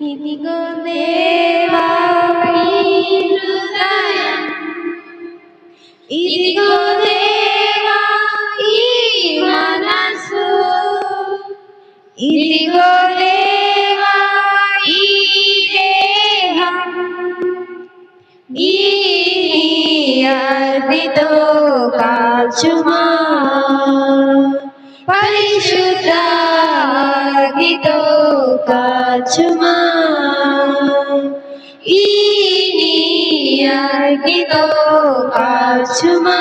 ఇదిగో దేవా ఈ హృదయం, ఇదిగో దేవా ఈ మనసు, ఇదిగో దేవా ఈ దేహం, ఈ అగ్నితో కాల్చుమా, పరిశుద్ధ అగ్నితో కాల్చుమా, ఈ అగ్నితో కాల్చుమా,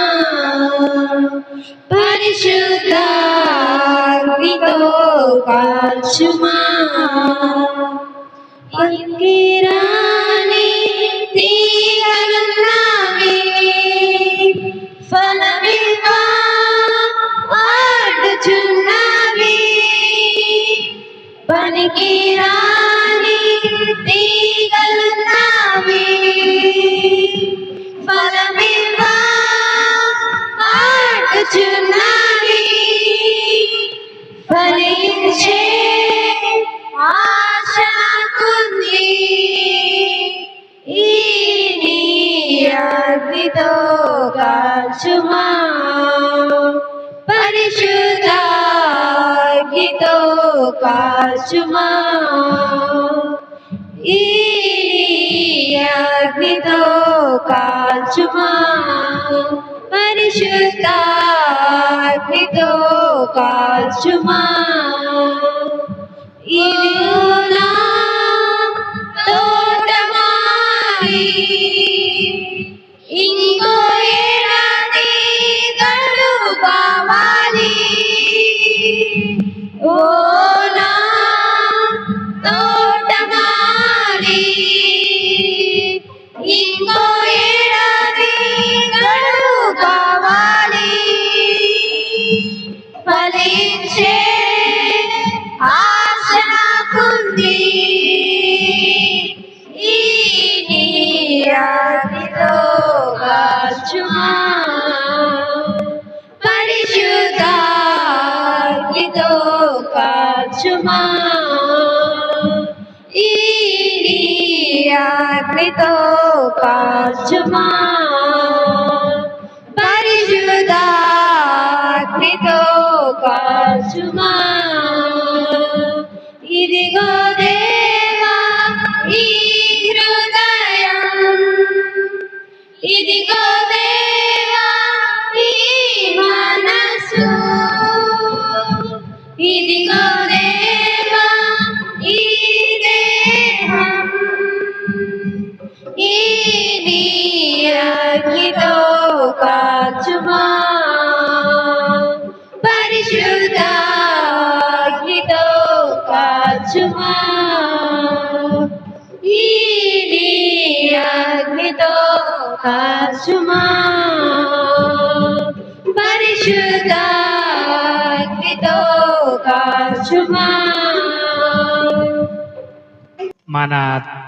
పరిశుద్ధ అగ్నితో కాల్చుమా. పనికిరాని తీగలున్నవి, ఫలమివ్వా వాడుచున్నవి, పనికిరాని తీగలున్నవి, ఫలమివ్వా వాడుచున్నవి, ఫలించే ఆశ నాకుంది, ఈ నీ అగ్నితో కాల్చుమా, పరిశుద్ధ అగ్నితో కాల్చుమా, ఈ నీ అగ్నితో కాల్చుమా, పరిశుద్ధ అగ్నితో కాల్చుమా. ఇదిగో నా తోటమాలి, ఇంకో ఏడాది గడువు కావాలి, ఓ నా తోటమాలి, ఇంకో ఏడాది గడువు కావాలి, ఫలించే ఆశ నాకుంది, ఈ నీ అగ్నితో కాల్చుమా, పరిశుద్ధ అగ్నితో కాల్చుమా, ఈ నీ అగ్నితో కాల్చుమా, పరిశుద్ధ అగ్నితో కాల్చుమా. ఇదిగో దేవా ఈ హృదయం, ఇదిగో దేవా ఈ మనసు, ఇదిగో దేవా ఈ దేహం, ఈ నీ అగ్నితో కాల్చుమా, పరిశుద్ధ అగ్నితో కాల్చుమా, ఈ నీ అగ్నితో కాల్చుమా, పరిశుద్ధ అగ్నితో కాల్చుమా. మన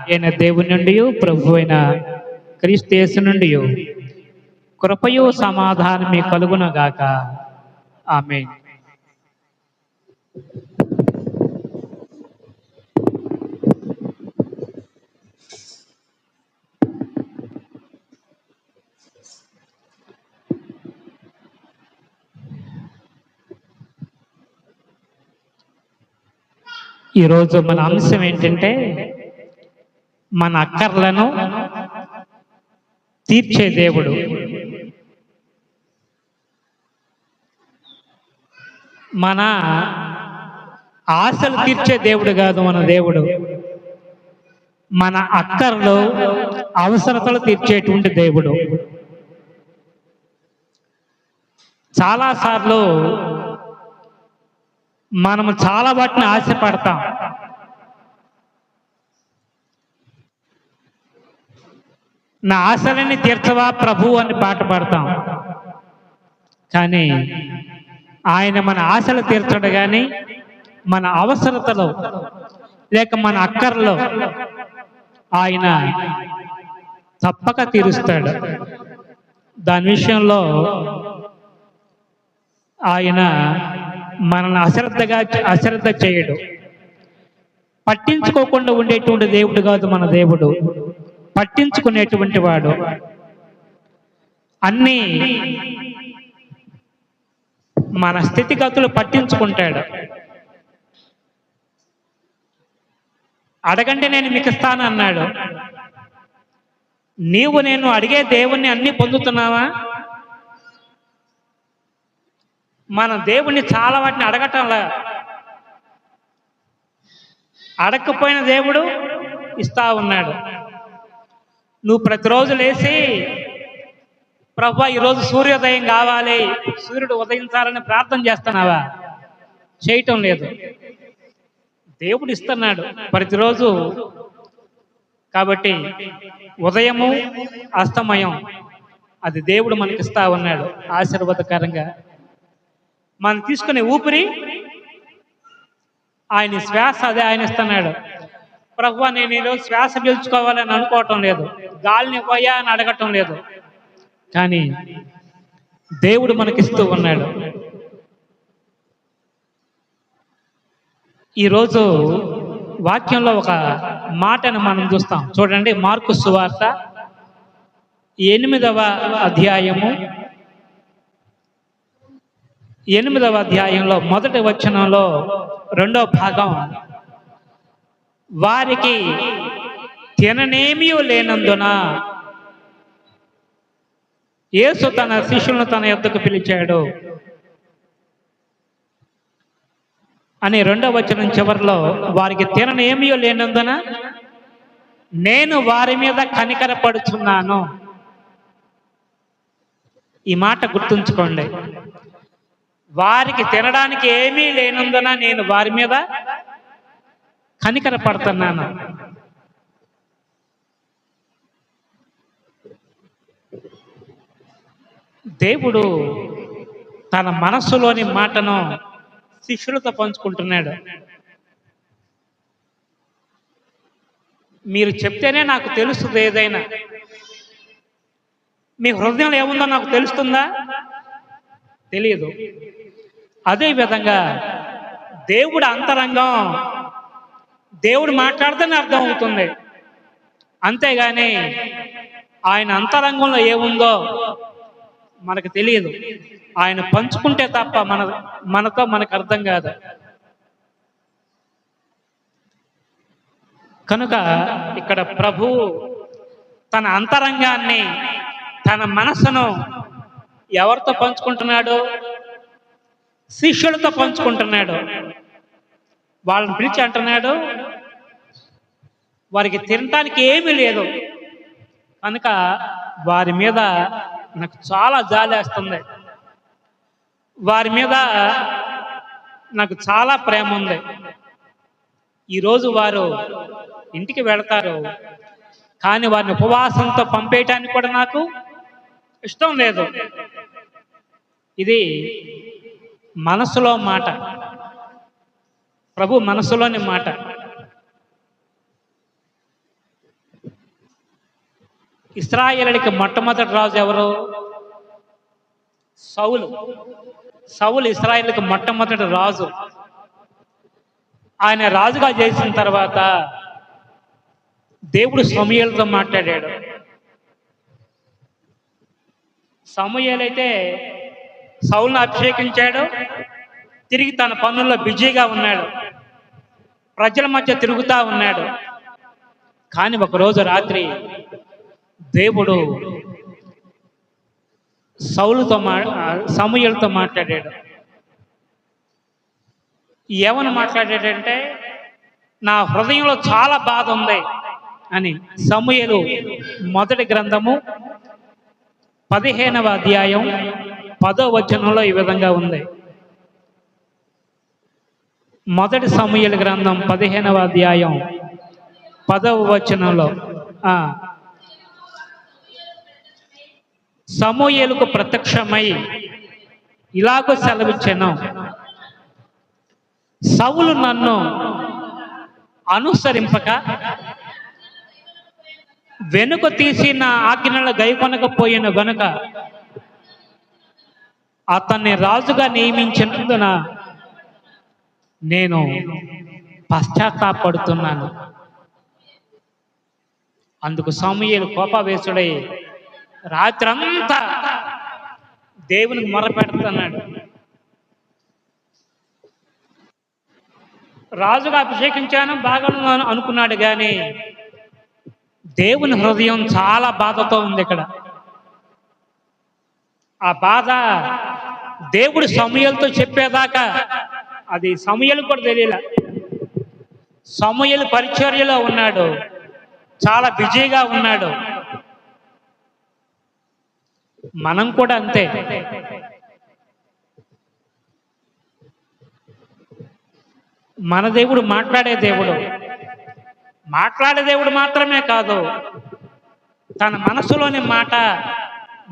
అయిన దేవుని నుండి ప్రభు అయిన క్రీస్తు యేసు నుండి కృపయు సమాధానమే కలుగునగాక. ఆమేన్. ఈరోజు మన అంశం ఏంటంటే మన అక్కర్లను తీర్చే దేవుడు. మన ఆశలు తీర్చే దేవుడు కాదు మన దేవుడు, మన అక్కర్లు అవసరతలు తీర్చేటువంటి దేవుడు. చాలాసార్లు మనము చాలా వాటిని ఆశపడతాం, నా ఆశలని తీర్చవా ప్రభు అని పాట పాడతాం. కానీ ఆయన మన ఆశలు తీర్చడు, కానీ మన అవసరతలో లేక మన అక్కర్లో ఆయన తప్పక తీరుస్తాడు. దాని విషయంలో ఆయన మనల్ని అశ్రద్ధ చేయడు. పట్టించుకోకుండా ఉండేటువంటి దేవుడు కాదు మన దేవుడు, పట్టించుకునేటువంటి వాడు. అన్నీ మన స్థితిగతులు పట్టించుకుంటాడు. అడగండి నేను మీకు ఇస్తాను అన్నాడు. నీవు నేను అడిగే దేవుణ్ణి అన్ని పొందుతున్నావా? మన దేవుణ్ణి చాలా వాటిని అడగటంలా. అడగకపోయిన దేవుడు ఇస్తా ఉన్నాడు. నువ్వు ప్రతిరోజు లేచి ప్రభువా ఈరోజు సూర్యోదయం కావాలి, సూర్యుడు ఉదయించాలని ప్రార్థన చేస్తున్నావా? చేయటం లేదు. దేవుడు ఇస్తున్నాడు ప్రతిరోజు. కాబట్టి ఉదయము అస్తమయం అది దేవుడు మనకి ఇస్తా ఉన్నాడు ఆశీర్వాదకరంగా. మనం తీసుకునే ఊపిరి ఆయన శ్వాస, అదే ఆయన ఇస్తున్నాడు. ప్రభువా నేను ఈరోజు శ్వాస పీల్చుకోవాలని అనుకోవటం లేదు, గాలిని పోయా అని అడగటం లేదు, కానీ దేవుడు మనకిస్తూ ఉన్నాడు. ఈరోజు వాక్యంలో ఒక మాటను మనం చూస్తాం చూడండి. మార్కు సువార్త 8వ అధ్యాయము 8వ అధ్యాయంలో మొదటి వచనంలో 2వ భాగం, వారికి తిననేమీ లేనందున యేసు తన శిష్యులను తన యొద్దకు పిలిచాడు అని 2వ వచనం చివరిలో, వారికి తిననేమీ లేనందున నేను వారి మీద కనికరపడుచున్నాను. ఈ మాట గుర్తుంచుకోండి. వారికి తినడానికి ఏమీ లేనందున నేను వారి మీద కనికరపడుతున్నాను. దేవుడు తన మనస్సులోని మాటను శిష్యులతో పంచుకుంటున్నాడు. మీరు చెప్తేనే నాకు తెలుస్తుంది. ఏదైనా మీ హృదయంలో ఏముందో నాకు తెలుస్తుందా? తెలియదు. అదేవిధంగా దేవుడు అంతరంగం, దేవుడు మాట్లాడితేనే అర్థం అవుతుంది. అంతేగాని ఆయన అంతరంగంలో ఏముందో మనకు తెలియదు. ఆయన పంచుకుంటే తప్ప మనతో మనకు అర్థం కాదు. కనుక ఇక్కడ ప్రభు తన అంతరంగాన్ని, తన మనసును ఎవరితో పంచుకుంటున్నాడు? శిష్యులతో పంచుకుంటున్నాడు. వాళ్ళని పిలిచి అంటున్నాడు, వారికి తినటానికి ఏమీ లేదు కనుక వారి మీద నాకు చాలా జాలేస్తుంది, వారి మీద నాకు చాలా ప్రేమ ఉంది. ఈరోజు వారు ఇంటికి వెళతారు, కానీ వారిని ఉపవాసంతో పంపేయటానికి కూడా నాకు ఇష్టం లేదు. ఇది మనసులో మాట, ప్రభు మనసులోని మాట. ఇశ్రాయేలుకి మొట్టమొదటి రాజు ఎవరు? సౌలు. సౌలు ఇశ్రాయేలుకి మొట్టమొదటి రాజు. ఆయన రాజుగా చేసిన తర్వాత దేవుడు సమూయేలుతో మాట్లాడాడు. సమూయేలు అయితే సౌలును అభిషేకించాడు, తిరిగి తన పనుల్లో బిజీగా ఉన్నాడు, ప్రజల మధ్య తిరుగుతూ ఉన్నాడు. కానీ ఒకరోజు రాత్రి దేవుడు సమూయేలుతో మాట్లాడాడు. ఏమని మాట్లాడాడంటే, నా హృదయంలో చాలా బాధ ఉంది అని. సమూయేలు మొదటి గ్రంథము 15వ అధ్యాయం 10వ వచనంలో ఈ విధంగా ఉంది. మొదటి సమూయేలు గ్రంథం 15వ అధ్యాయం 10వ వచనంలో, సమూయేలుకు ప్రత్యక్షమై ఇలాగ సెలవిచ్చెను, సౌలు నన్ను అనుసరింపక వెనుక తీసి నా ఆజ్ఞలు గైకొనకపోయిన గనుక అతన్ని రాజుగా నియమించినందున నేను పశ్చాత్తాపడుతున్నాను. అందుకు సమూయేలు కోపావేశుడై రాత్రంతా దేవునికి మొరపెడుతున్నాడు. రాజుగా అభిషేకించాను బాగా అనుకున్నాడు కానీ దేవుని హృదయం చాలా బాధతో ఉంది ఇక్కడ. ఆ బాధ దేవుడు సమూయేలుతో చెప్పేదాకా అది సమూయేలుకు కూడా తెలియలే. సమూయేలు పరిచర్యలో ఉన్నాడు, చాలా బిజీగా ఉన్నాడు. మనం కూడా అంతే. మన దేవుడు మాట్లాడే దేవుడు. మాట్లాడే దేవుడు మాత్రమే కాదు, తన మనసులోని మాట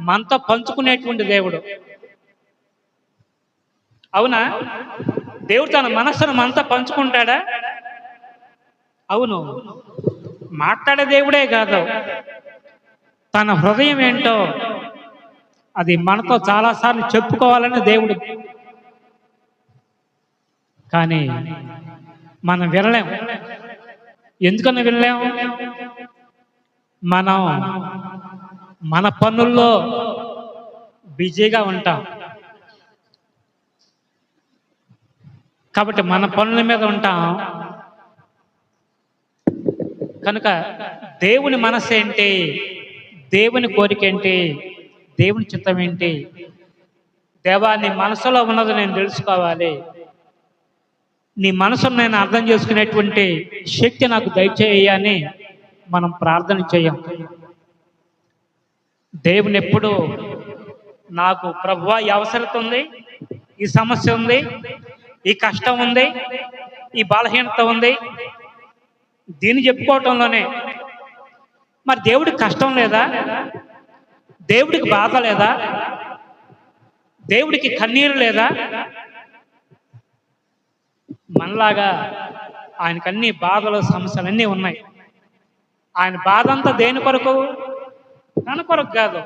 మనతో పంచుకునేటువంటి దేవుడు. అవునా? దేవుడు తన మనస్సును మనతో పంచుకుంటాడా? అవును. మాట్లాడే దేవుడే కాదు, తన హృదయం ఏంటో అది మనతో చాలాసార్లు చెప్పుకోవాలని దేవుడు. కానీ మనం వినలేం. ఎందుకని వినలేం? మనం మన పనుల్లో బిజీగా ఉంటాం. కాబట్టి మన పనుల మీద ఉంటాం. కనుక దేవుని మనసు ఏంటి, దేవుని కోరిక ఏంటి, దేవుని చిత్తం ఏంటి, దేవా నీ మనసులో ఉన్నది నేను తెలుసుకోవాలి, నీ మనసును నేను అర్థం చేసుకునేటువంటి శక్తి నాకు దయచేయని మనం ప్రార్థన చేయం. దేవుని ఎప్పుడు నాకు ప్రభువా ఈ అవసరత ఉంది, ఈ సమస్య ఉంది, ఈ కష్టం ఉంది, ఈ బలహీనత ఉంది, దీన్ని చెప్పుకోవటంలోనే. మరి దేవుడికి కష్టం లేదా? దేవుడికి బాధ లేదా? దేవుడికి కన్నీరు లేదా? మనలాగా ఆయనకు అన్ని బాధలు సమస్యలు అన్నీ ఉన్నాయి. ఆయన బాధ అంతా దేని కొరకు? తన కొరకు కాదు,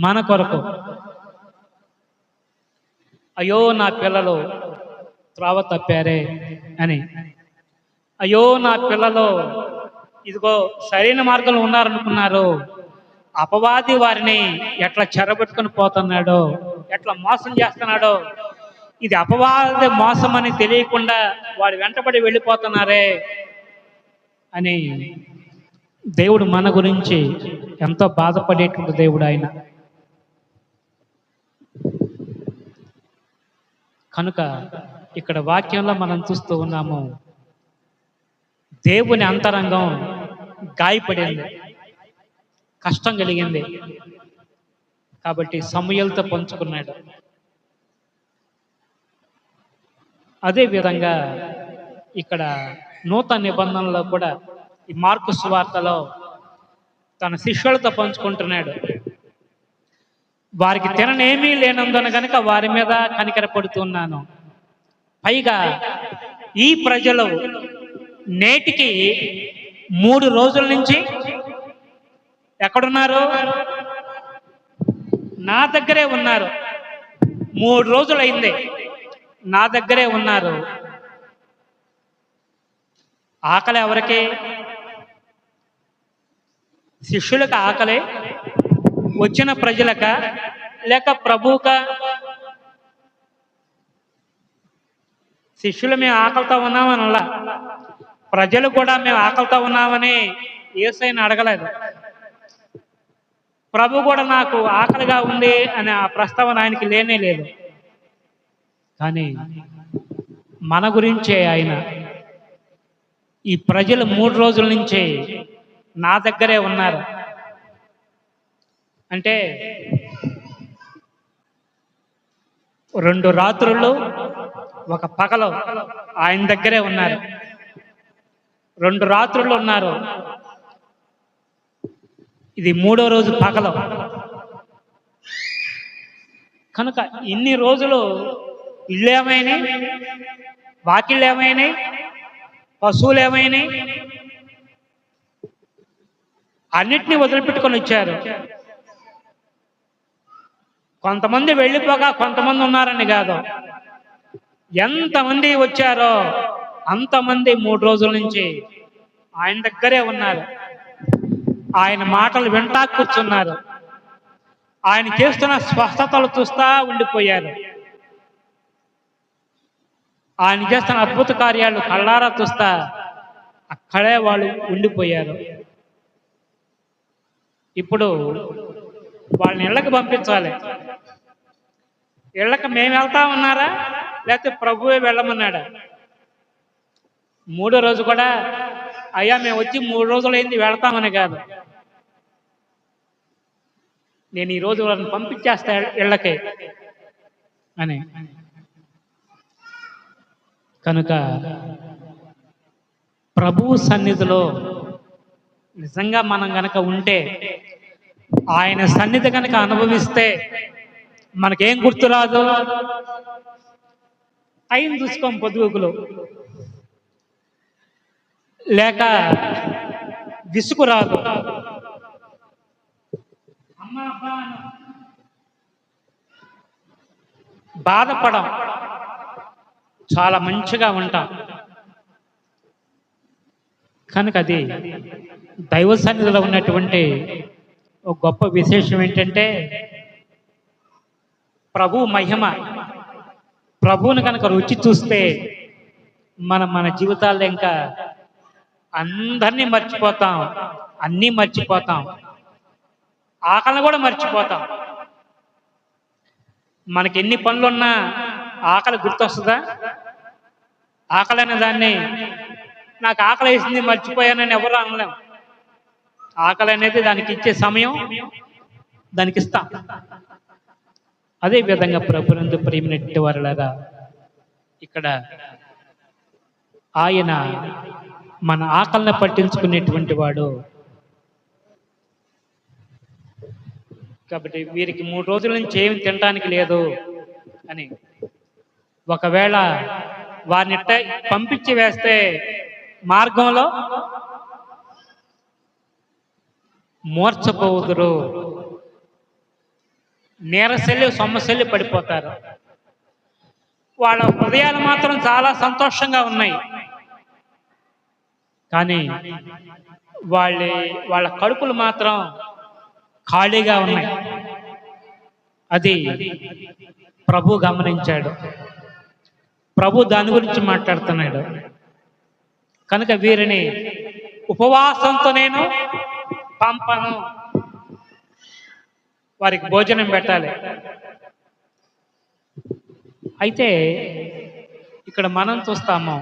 మన కొరకు. అయ్యో నా పిల్లలు త్రోవ తప్పారే అని, అయ్యో నా పిల్లలు ఇదిగో సరైన మార్గంలో ఉన్నారనుకున్నారు, అపవాది వారిని ఎట్లా చెరబెట్టుకుని పోతున్నాడో, ఎట్లా మోసం చేస్తున్నాడో, ఇది అపవాది మోసం అని తెలియకుండా వాడు వెంటబడి వెళ్ళిపోతున్నారే అని దేవుడు మన గురించి ఎంతో బాధపడేటువంటి దేవుడు ఆయన. కనుక ఇక్కడ వాక్యంలో మనం చూస్తూ ఉన్నాము, దేవుని అంతరంగం గాయపడింది, కష్టం కలిగింది. కాబట్టి సమూయేలుతో పంచుకున్నాడు. అదేవిధంగా ఇక్కడ నూతన నిబంధనలో కూడా ఈ మార్కు సువార్తలో తన శిష్యులతో పంచుకుంటున్నాడు. వారికి తిననేమీ లేనందున కనుక వారి మీద కనికరపడుతున్నాను. పైగా ఈ ప్రజలు నేటికి 3 రోజుల నుంచి ఎక్కడున్నారు? నా దగ్గరే ఉన్నారు. 3 రోజులు అయింది, నా దగ్గరే ఉన్నారు. ఆకలి ఎవరికి? శిష్యులకు ఆకలి, వచ్చిన ప్రజలక లేక ప్రభువుక? శిష్యులు మేము ఆకలితో ఉన్నామని అలా, ప్రజలు కూడా మేము ఆకలితో ఉన్నామని యేసయ్యని అడగలేదు. ప్రభు కూడా నాకు ఆకలిగా ఉంది అనే ఆ ప్రస్తావన ఆయనకి లేనే లేదు. కానీ మన గురించే ఆయన, ఈ ప్రజలు 3 రోజుల నుంచి నా దగ్గరే ఉన్నారు అంటే 2 రాత్రులు 1 పగలు ఆయన దగ్గరే ఉన్నారు. 2 రాత్రులు ఉన్నారు, ఇది 3వ రోజు పగలు. కనుక ఇన్ని రోజులు ఇళ్ళు ఏమైనాయి, వాకిళ్ళు ఏమైనాయి, పశువులు ఏమైనాయి, అన్నిటినీ వదిలిపెట్టుకొని వచ్చారు. కొంతమంది వెళ్ళిపోగా కొంతమంది ఉన్నారని కాదు, ఎంతమంది వచ్చారో అంతమంది 3 రోజుల నుంచి ఆయన దగ్గరే ఉన్నారు. ఆయన మాటలు వింటా కూర్చున్నారు. ఆయన చేస్తున్న స్వస్థతలు చూస్తా ఉండిపోయారు. ఆయన చేస్తున్న అద్భుత కార్యాలు కళ్ళారా చూస్తా అక్కడే వాళ్ళు ఉండిపోయారు. ఇప్పుడు వాళ్ళని ఇళ్ళకి పంపించాలి. ఇళ్ళకి మేము వెళ్తా ఉన్నారా, లేకపోతే ప్రభువే వెళ్ళమన్నాడా? 3వ రోజు కూడా అయ్యా మేము వచ్చి 3 రోజులైంది వెళ్తామని కాదు, నేను ఈరోజు వాళ్ళని పంపించేస్తా ఇళ్ళకి అని. కనుక ప్రభువు సన్నిధిలో నిజంగా మనం గనక ఉంటే, ఆయన సన్నిధి కనుక అనుభవిస్తే మనకేం గుర్తురాదు? టైం చూసుకోం పొద్దుగుకులు, లేక విసుగు రాదు. బాధపడం, చాలా మంచిగా ఉంటాం. కనుక అది దైవ సన్నిధిలో ఉన్నటువంటి ఒక గొప్ప విశేషం ఏంటంటే, ప్రభు మహిమ, ప్రభువుని కనుక రుచి చూస్తే మన జీవితాల్లో ఇంకా అందరినీ మర్చిపోతాం, అన్నీ మర్చిపోతాం, ఆకలిని కూడా మర్చిపోతాం. మనకి ఎన్ని పనులున్నా ఆకలి గుర్తొస్తుందా? ఆకలి అనే దాన్ని నాకు ఆకలి వేసింది మర్చిపోయానని ఎవరు అనలేం. ఆకలి అనేది దానికి ఇచ్చే సమయం దానికి ఇస్తాం. అదే విధంగా ప్రభునందు ప్రియమైనటువంటి వారులారా, ఇక్కడ ఆయన మన ఆకలిని పట్టించుకునేటువంటి వాడు. కాబట్టి వీరికి 3 రోజుల నుంచి ఏమి తినడానికి లేదు అని ఒకవేళ వారిని పంపించి వేస్తే మార్గంలో మూర్చపోదురు, నీరసెల్లి సొమ్మసెల్లి పడిపోతారు. వాళ్ళ హృదయాలు మాత్రం చాలా సంతోషంగా ఉన్నాయి, కానీ వాళ్ళ కడుపులు మాత్రం ఖాళీగా ఉన్నాయి. అది ప్రభు గమనించాడు. ప్రభు దాని గురించి మాట్లాడుతున్నాడు. కనుక వీరిని ఉపవాసంతో నేను పంపను, వారికి భోజనం పెట్టాలి. అయితే ఇక్కడ మనం చూస్తాము,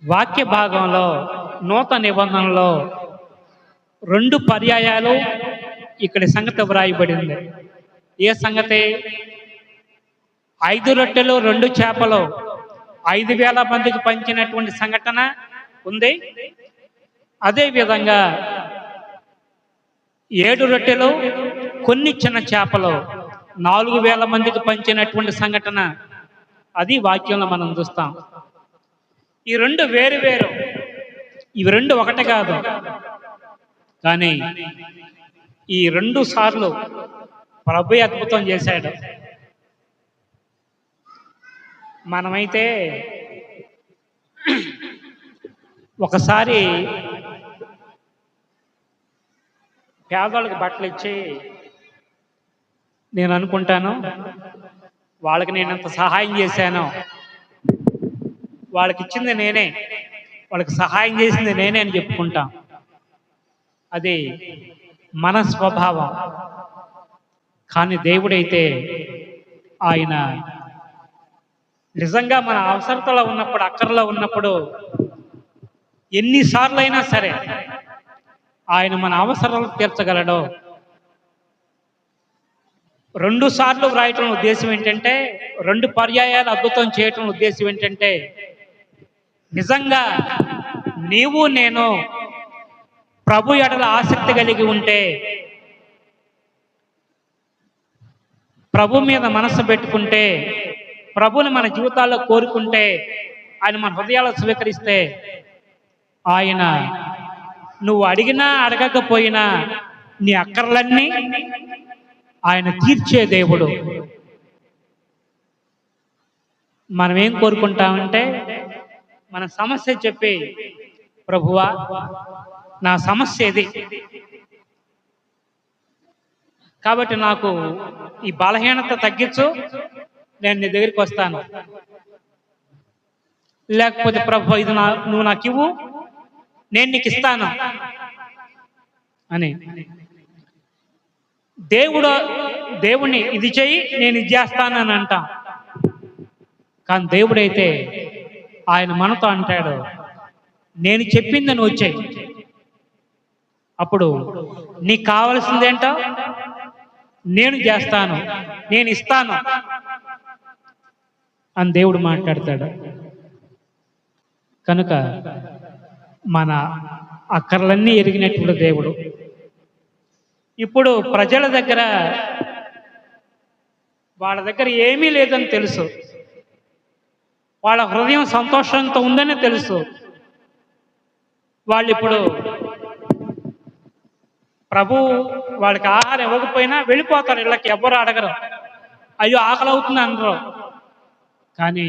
వాక్య భాగంలో నూతన నిబంధనలో 2 పర్యాయాలు ఇక్కడ సంగతి వ్రాయబడింది. ఏ సంగతి? 5 రొట్టెలు 2 చేపలు 5,000 మందికి పంచినటువంటి సంఘటన ఉంది. అదేవిధంగా 7 రొట్టెలు కొన్ని చిన్న చేపలు 4,000 మందికి పంచినటువంటి సంఘటన, అది వాక్యంలో మనం చూస్తాం. ఈ 2 వేరు వేరు, ఇవి 2 ఒకటి కాదు. కానీ ఈ 2 సార్లు ప్రభు అద్భుతం చేశాడు. మనమైతే ఒకసారి పేదవాళ్ళకి బట్టలు ఇచ్చి నేను అనుకుంటాను, వాళ్ళకి నేను ఎంత సహాయం చేశానో, వాళ్ళకి ఇచ్చింది నేనే, వాళ్ళకి సహాయం చేసింది నేనే అని చెప్పుకుంటాం. అది మన స్వభావం. కానీ దేవుడైతే ఆయన నిజంగా మన అవసరతలో ఉన్నప్పుడు, అక్కర్లో ఉన్నప్పుడు ఎన్నిసార్లు అయినా సరే ఆయన మన అవసరాలు తీర్చగలడు. 2 సార్లు వ్రాయటం ఉద్దేశం ఏంటంటే, 2 పర్యాయాలు అద్భుతం చేయటం ఉద్దేశం ఏంటంటే, నిజంగా నీవు నేను ప్రభు ఎడల ఆసక్తి కలిగి ఉంటే, ప్రభు మీద మనసు పెట్టుకుంటే, ప్రభుని మన జీవితాల్లో కోరుకుంటే, ఆయన మన హృదయాలు స్వీకరిస్తే, ఆయన నువ్వు అడిగినా అడగకపోయినా నీ అక్కర్లన్నీ ఆయన తీర్చే దేవుడు. మనం ఏం కోరుకుంటామంటే మన సమస్య చెప్పి, ప్రభువా నా సమస్య ఇది, కాబట్టి నాకు ఈ బలహీనత తగ్గించు, నేను నీ దగ్గరికి వస్తాను. లేకపోతే ప్రభు ఇది నువ్వు నాకు ఇవ్వు, నేను నీకు ఇస్తాను అని దేవుణ్ణి ఇది చెయ్యి నేను ఇది చేస్తానని అంటాం. కానీ దేవుడైతే ఆయన మనతో అంటాడు, నేను చెప్పింది నువ్వు వచ్చాయి, అప్పుడు నీకు కావలసిందేంటో నేను చేస్తాను, నేను ఇస్తాను అని దేవుడు మాట్లాడతాడు. కనుక మన అక్కర్లన్నీ ఎరిగినటువంటి దేవుడు. ఇప్పుడు ప్రజల దగ్గర వాళ్ళ దగ్గర ఏమీ లేదని తెలుసు, వాళ్ళ హృదయం సంతోషంతో ఉందని తెలుసు. వాళ్ళు ఇప్పుడు ప్రభు వాళ్ళకి ఆహారం ఇవ్వకపోయినా వెళ్ళిపోతారు ఇళ్ళకి, ఎవ్వరు అడగరు, అయ్యో ఆకలి అవుతుంది అనరు. కానీ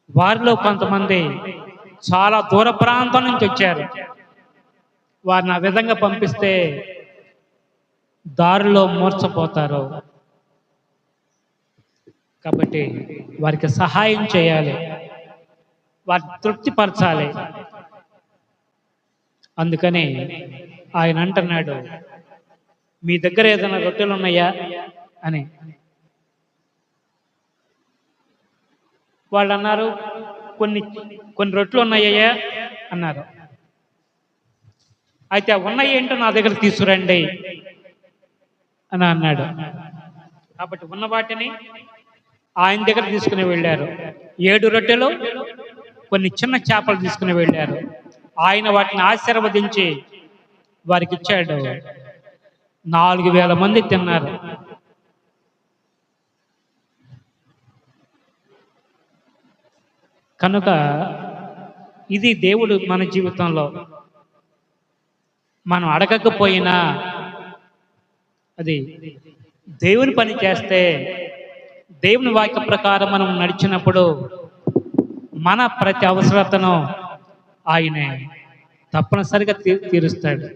వారిలో కొంతమంది చాలా దూర ప్రాంతం నుంచి వచ్చారు. వారిని ఆ విధంగా పంపిస్తే దారిలో మూర్చపోతారు. కాబట్టి వారికి సహాయం చేయాలి, వారిని తృప్తిపరచాలి. అందుకని ఆయన అంటున్నాడు, మీ దగ్గర ఏదైనా రొట్టెలు ఉన్నాయా అని. వాళ్ళు అన్నారు, కొన్ని రొట్టెలు ఉన్నాయ్యా అన్నారు. అయితే ఉన్నాయి ఏంటో నా దగ్గర తీసుకురండి అని అన్నాడు. కాబట్టి ఉన్న వాటిని ఆయన దగ్గర తీసుకుని వెళ్ళారు. 7 రొట్టెలు, కొన్ని చిన్న చేపలు తీసుకుని వెళ్ళారు. ఆయన వాటిని ఆశీర్వదించి వారికి ఇచ్చాడు. 4000 మంది తిన్నారు. కనుక ఇది దేవుడు మన జీవితంలో మనం అడగకపోయినా అది దేవుని పని చేస్తే, దేవుని వాక్య ప్రకారం మనం నడిచినప్పుడు మన ప్రతి అవసరతను ఆయనే తప్పనిసరిగా తీరుస్తాడు.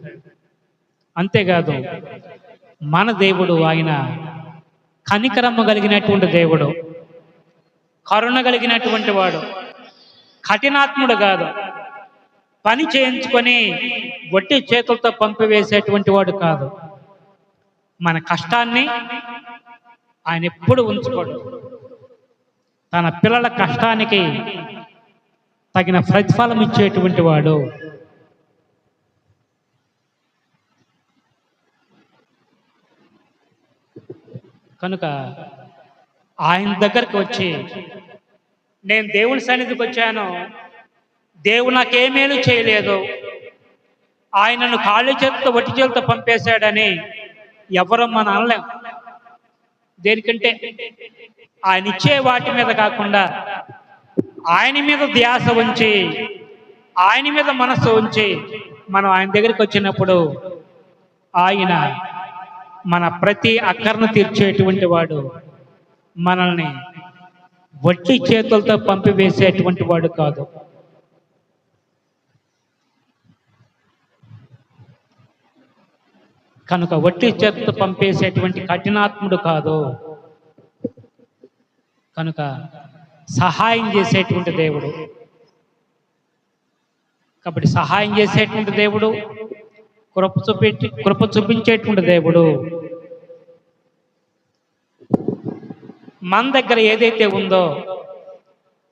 అంతేకాదు మన దేవుడు ఆయన కనికరమ్మ కలిగినటువంటి దేవుడు, కరుణ కలిగినటువంటి వాడు, కఠినాత్ముడు కాదు, పని చేయించుకొని వట్టి చేతులతో పంపివేసేటువంటి వాడు కాదు. మన కష్టాన్ని ఆయన ఎప్పుడు ఉంచుకోడు. తన పిల్లల కష్టానికి తగిన ప్రతిఫలం ఇచ్చేటువంటి వాడు. కనుక ఆయన దగ్గరికి వచ్చి, నేను దేవుని సన్నిధికి వచ్చాను, దేవుడు నాకేమేలు చేయలేదు, ఆయనను ఖాళీ చేతితో వట్టి చేతితో పంపేశాడని ఎవరు మన అనలేం. దేనికంటే ఆయన ఇచ్చే వాటి మీద కాకుండా ఆయన మీద ధ్యాస ఉంచి, ఆయన మీద మనస్సు ఉంచి మనం ఆయన దగ్గరికి వచ్చినప్పుడు ఆయన మన ప్రతి అక్కరను తీర్చేటువంటి వాడు, మనల్ని వట్టి చేతులతో పంపివేసేటువంటి వాడు కాదు. కనుక వట్టి చేతులతో పంపేసేటువంటి కఠినాత్ముడు కాదు. కనుక సహాయం చేసేటువంటి దేవుడు. కాబట్టి సహాయం చేసేటువంటి దేవుడు, కృప చూపించేటువంటి దేవుడు. మన దగ్గర ఏదైతే ఉందో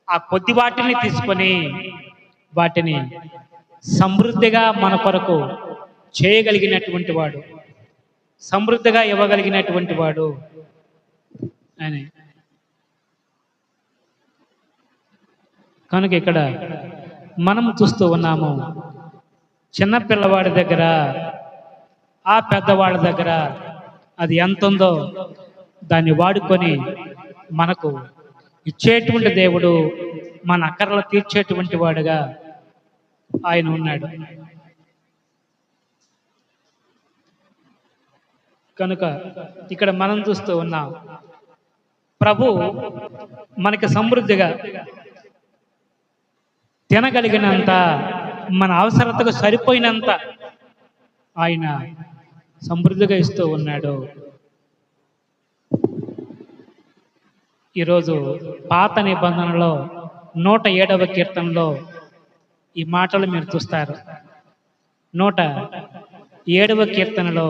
ఆ కొద్ది వాటిని తీసుకొని వాటిని సమృద్ధిగా మన కొరకు చేయగలిగినటువంటి వాడు, సమృద్ధిగా ఇవ్వగలిగినటువంటి వాడు అని. కనుక ఇక్కడ మనం చూస్తూ ఉన్నాము, చిన్న పిల్లవాడి దగ్గర ఆ పెద్దవాడి దగ్గర అది ఎంత ఉందో దాన్ని వాడుకొని మనకు ఇచ్చేటువంటి దేవుడు, మన అక్కర్లు తీర్చేటువంటి వాడుగా ఆయన ఉన్నాడు. కనుక ఇక్కడ మనం చూస్తూ ఉన్నాం, ప్రభు మనకి సమృద్ధిగా తినగలిగినంత, మన అవసరతకు సరిపోయినంత ఆయన సమృద్ధిగా ఇస్తూ ఉన్నాడు. ఈరోజు పాత నిబంధనలో 107వ కీర్తనలో ఈ మాటలు మీరు చూస్తారు. 107వ కీర్తనలో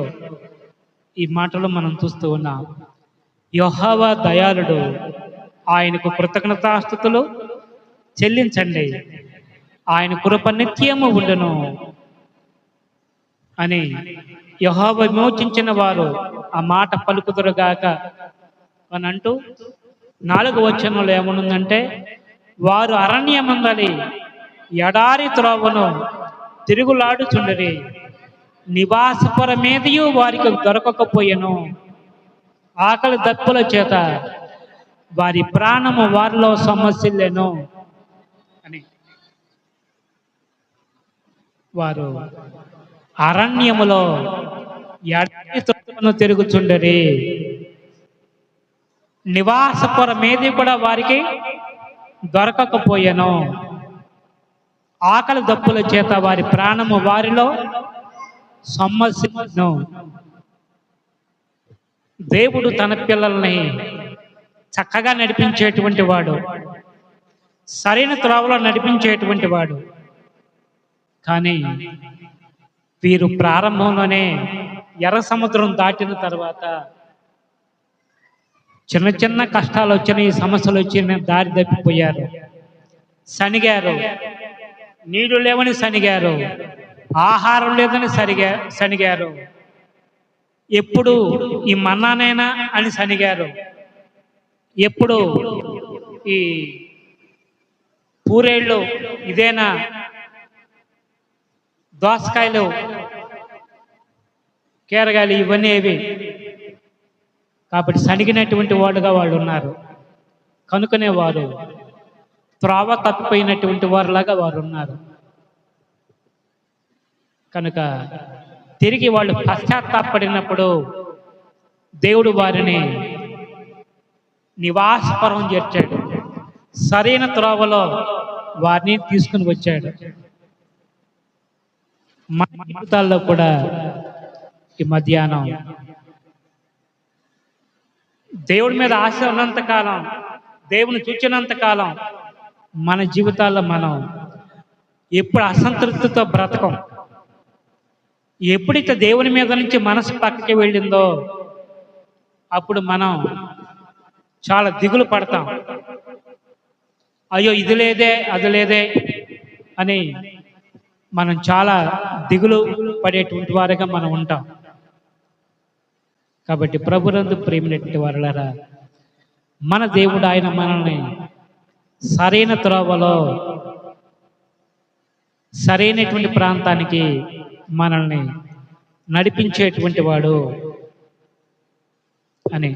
ఈ మాటలు మనం చూస్తూ ఉన్నాం. యెహోవా దయాళుడు, ఆయనకు కృతజ్ఞతాస్తుతులు చెల్లించండి, ఆయన కృప నిత్యము ఉండును అని యెహోవా విమోచించిన వారు ఆ మాట పలుకుదురుగాక అని అంటూ 4వ వచనంలో ఏమనుందంటే, వారు అరణ్యమందలి ఎడారి త్రోవను తిరుగులాడుచుండిరి, నివాసపురమేదియు వారికి దొరకకపోయెను, ఆకలి దప్పుల చేత వారి ప్రాణము వారిలో సమస్యలేను అని. వారు అరణ్యములో ఎడారి త్రోవను తిరుగుచుండిరి, నివాసపురమేది కూడా వారికి దొరకకపోయెను, ఆకలి దప్పుల చేత వారి ప్రాణము వారిలో సమస్యను. దేవుడు తన పిల్లల్ని చక్కగా నడిపించేటువంటి వాడు, సరైన త్రోవలో నడిపించేటువంటి వాడు. కానీ వీరు ప్రారంభంలోనే ఎర్ర సముద్రం దాటిన తర్వాత చిన్న చిన్న కష్టాలు వచ్చినాయి, సమస్యలు వచ్చిన దారి తప్పిపోయారు, సనిగారు, నీళ్లు లేవని సనిగారు, ఆహారం లేదని సనిగారు, ఎప్పుడు ఈ మన్నానైనా అని సనిగారు, ఎప్పుడు ఈ పూరేళ్ళు ఇదేనా, దోసకాయలు, కూరగాయలు ఇవన్నీ ఏవి కాబట్టి సనిగినటువంటి వాడుగా వాళ్ళు ఉన్నారు. కనుకనే వారు త్రోవ తప్పిపోయినటువంటి వారిలాగా వారు ఉన్నారు. కనుక తిరిగి వాళ్ళు పశ్చాత్తాపడినప్పుడు దేవుడు వారిని నివాసపురం చేర్చాడు, సరైన త్రోవలో వారిని తీసుకుని వచ్చాడు. మన జీవితాల్లో కూడా ఈ మధ్యాహ్నం దేవుడి మీద ఆశ ఉన్నంతకాలం, దేవుని చూచినంత కాలం మన జీవితాల్లో మనం ఎప్పుడు అసంతృప్తితో బ్రతకం. ఎప్పుడైతే దేవుని మీద నుంచి మనసు పక్కకి వెళ్ళిందో అప్పుడు మనం చాలా దిగులు పడతాం. అయ్యో ఇది లేదే అది లేదే అని మనం చాలా దిగులు పడేటువంటి వారిగా మనం ఉంటాం. కాబట్టి ప్రభునందు ప్రేమినటువంటి వారలారా, మన దేవుడు ఆయన మనల్ని సరైన త్రోవలో సరైనటువంటి ప్రాంతానికి మనల్ని నడిపించేటువంటి వాడు అని.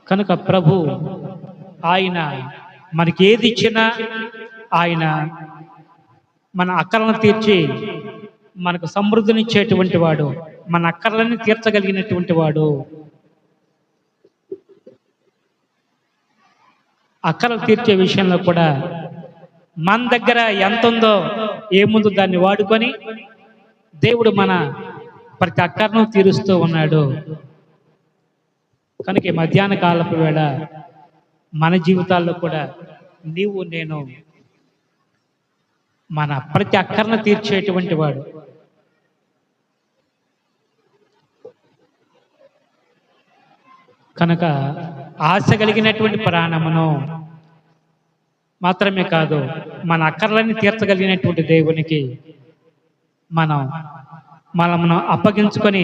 కనుక ప్రభు ఆయన మనకి ఏది ఇచ్చినా ఆయన మన అక్కర్లను తీర్చి మనకు సమృద్ధినిచ్చేటువంటి వాడు, మన అక్కర్లన్నీ తీర్చగలిగినటువంటి వాడు. అక్కర్లు తీర్చే విషయంలో కూడా మన దగ్గర ఎంత ఉందో ఏముందో దాన్ని వాడుకొని దేవుడు మన ప్రతి అక్కర్ను తీరుస్తూ ఉన్నాడు. కనుక ఈ మధ్యాహ్న కాలపు వేళ మన జీవితాల్లో కూడా నీవు నేను మన ప్రతి అక్కర్ను తీర్చేటువంటి వాడు. కనుక ఆశ కలిగినటువంటి ప్రాణమును మాత్రమే కాదు, మన అక్కర్లన్నీ తీర్చగలిగినటువంటి దేవునికి మనము అప్పగించుకొని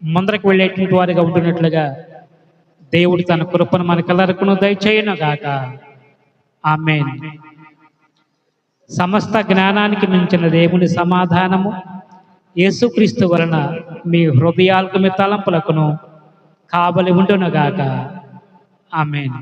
ముందరకు వెళ్ళేటువంటి వారిగా ఉంటున్నట్లుగా దేవుడు తన కృపను మనకెల్లరికను దయచేయును గాక. ఆమేన్. సమస్త జ్ఞానానికి మించిన దేవుని సమాధానము యేసుక్రీస్తు వలన మీ హృదయాలకు మీ తలంపులకును కాబలి ఉండును గాక. ఆమేన్.